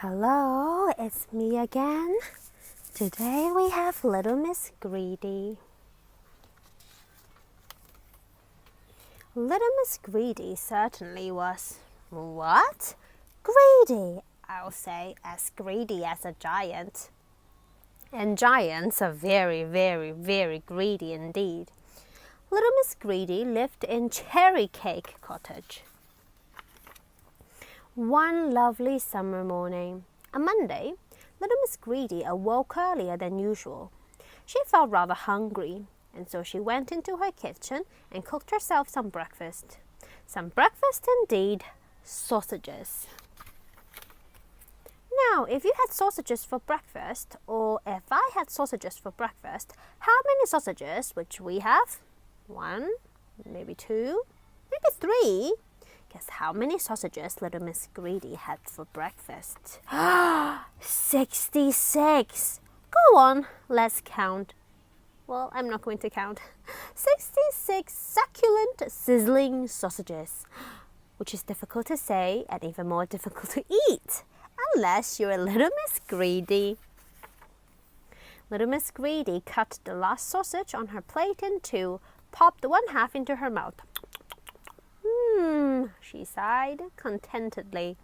Hello, it's me again. Today we have Little Miss Greedy. Little Miss Greedy certainly was, what? Greedy, I'll say, as greedy as a giant. And giants are very, very, very greedy indeed. Little Miss Greedy lived in Cherry Cake Cottage. One lovely summer morning, a Monday, Little Miss Greedy awoke earlier than usual. She felt rather hungry, and so she went into her kitchen and cooked herself some breakfast. Some breakfast indeed, sausages. Now, if you had sausages for breakfast, or if I had sausages for breakfast, how many sausages would we have? 1, maybe 2, maybe 3. Guess how many sausages Little Miss Greedy had for breakfast? 66! Go on, let's count. Well, I'm not going to count. 66 succulent, sizzling sausages, which is difficult to say and even more difficult to eat, unless you're a Little Miss Greedy. Little Miss Greedy cut the last sausage on her plate in two, popped one half into her mouth. She sighed contentedly.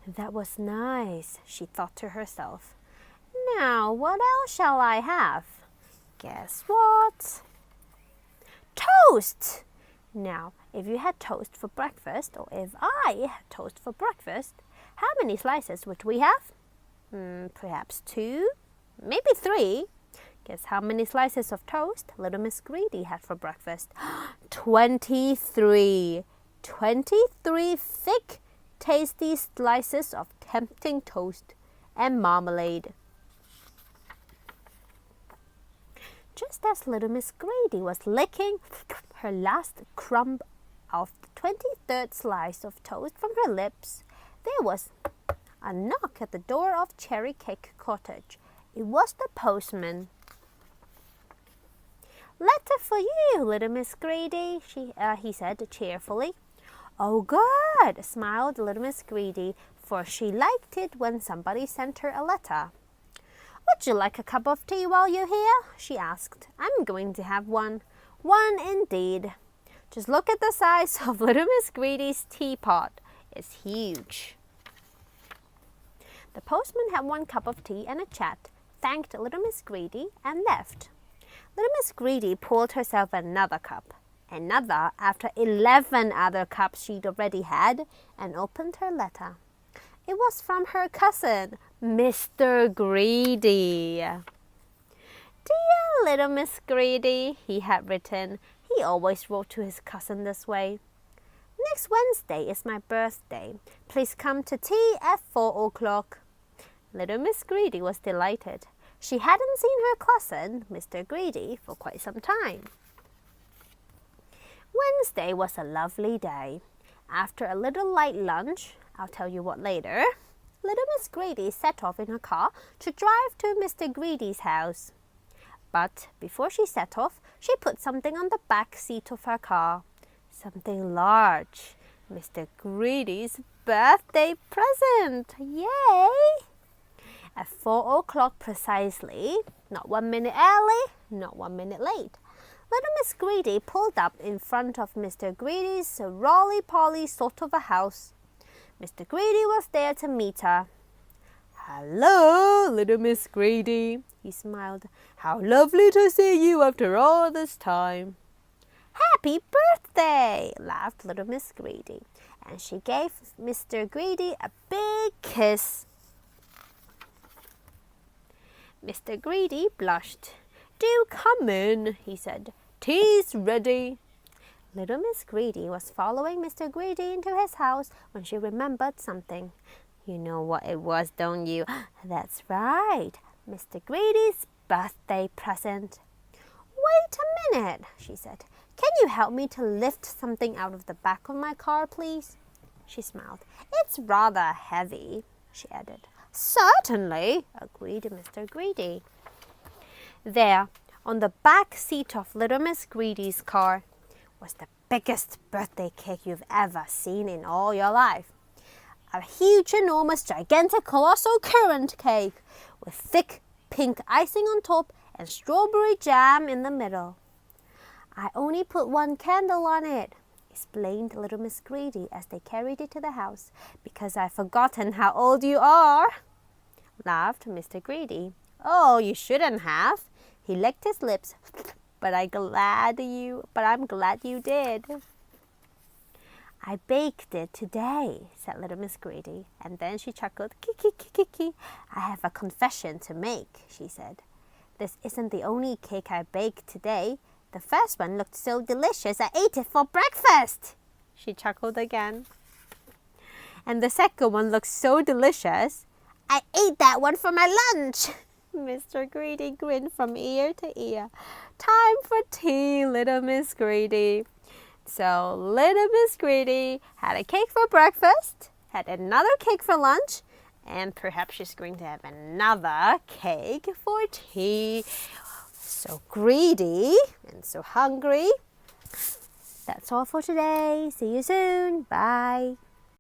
That was nice, she thought to herself. Now, what else shall I have? Guess what? Toast! Now, if you had toast for breakfast, or if I had toast for breakfast, how many slices would we have? Perhaps 2, maybe 3. Guess how many slices of toast Little Miss Greedy had for breakfast? 23. 23 thick, tasty slices of tempting toast and marmalade. Just as Little Miss Greedy was licking her last crumb of the 23rd slice of toast from her lips, there was a knock at the door of Cherry Cake Cottage. It was the postman. Letter for you, Little Miss Greedy, he said cheerfully. Oh, good, smiled Little Miss Greedy, for she liked it when somebody sent her a letter. Would you like a cup of tea while you're here? She asked. I'm going to have one. One indeed. Just look at the size of Little Miss Greedy's teapot. It's huge. The postman had 1 cup of tea and a chat, thanked Little Miss Greedy, and left. Little Miss Greedy poured herself another cup. Another after 11 other cups she'd already had, and opened her letter. It was from her cousin, Mr. Greedy. Dear Little Miss Greedy, he had written. He always wrote to his cousin this way. Next Wednesday is my birthday. Please come to tea at 4 o'clock. Little Miss Greedy was delighted. She hadn't seen her cousin, Mr. Greedy, for quite some time. Wednesday was a lovely day. After a little light lunch, I'll tell you what later, Little Miss Greedy set off in her car to drive to Mr. Greedy's house. But before she set off, she put something on the back seat of her car. Something large. Mr. Greedy's birthday present. Yay! At 4 o'clock precisely, not 1 minute early, not 1 minute late, Little Miss Greedy pulled up in front of Mr. Greedy's roly-poly sort of a house. Mr. Greedy was there to meet her. Hello, Little Miss Greedy, he smiled. How lovely to see you after all this time. Happy birthday, laughed Little Miss Greedy, and she gave Mr. Greedy a big kiss. Mr. Greedy blushed. Do come in, he said. Tea's ready. Little Miss Greedy was following Mr. Greedy into his house when she remembered something. You know what it was, don't you? That's right, Mr. Greedy's birthday present. Wait a minute, she said. Can you help me to lift something out of the back of my car, please? She smiled. It's rather heavy, she added. Certainly, agreed Mr. Greedy. There, on the back seat of Little Miss Greedy's car, was the biggest birthday cake you've ever seen in all your life. a huge, enormous, gigantic, colossal currant cake with thick pink icing on top and strawberry jam in the middle. I only put one candle on it, explained little Miss Greedy as they carried it to the house, because I've forgotten how old you are, laughed Mr. Greedy. Oh, you shouldn't have. He licked his lips. But I'm glad you did. I baked it today, said little Miss Greedy, and then she chuckled. Kiki. I have a confession to make, she said. This isn't the only cake I baked today. The first one looked so delicious I ate it for breakfast. She chuckled again. And the second one looked so delicious I ate that one for my lunch. Mr. Greedy grinned from ear to ear. Time for tea, little Miss Greedy. So little Miss Greedy had a cake for breakfast, had another cake for lunch, and perhaps she's going to have another cake for tea. So greedy and so hungry. That's all for today. See you soon. Bye.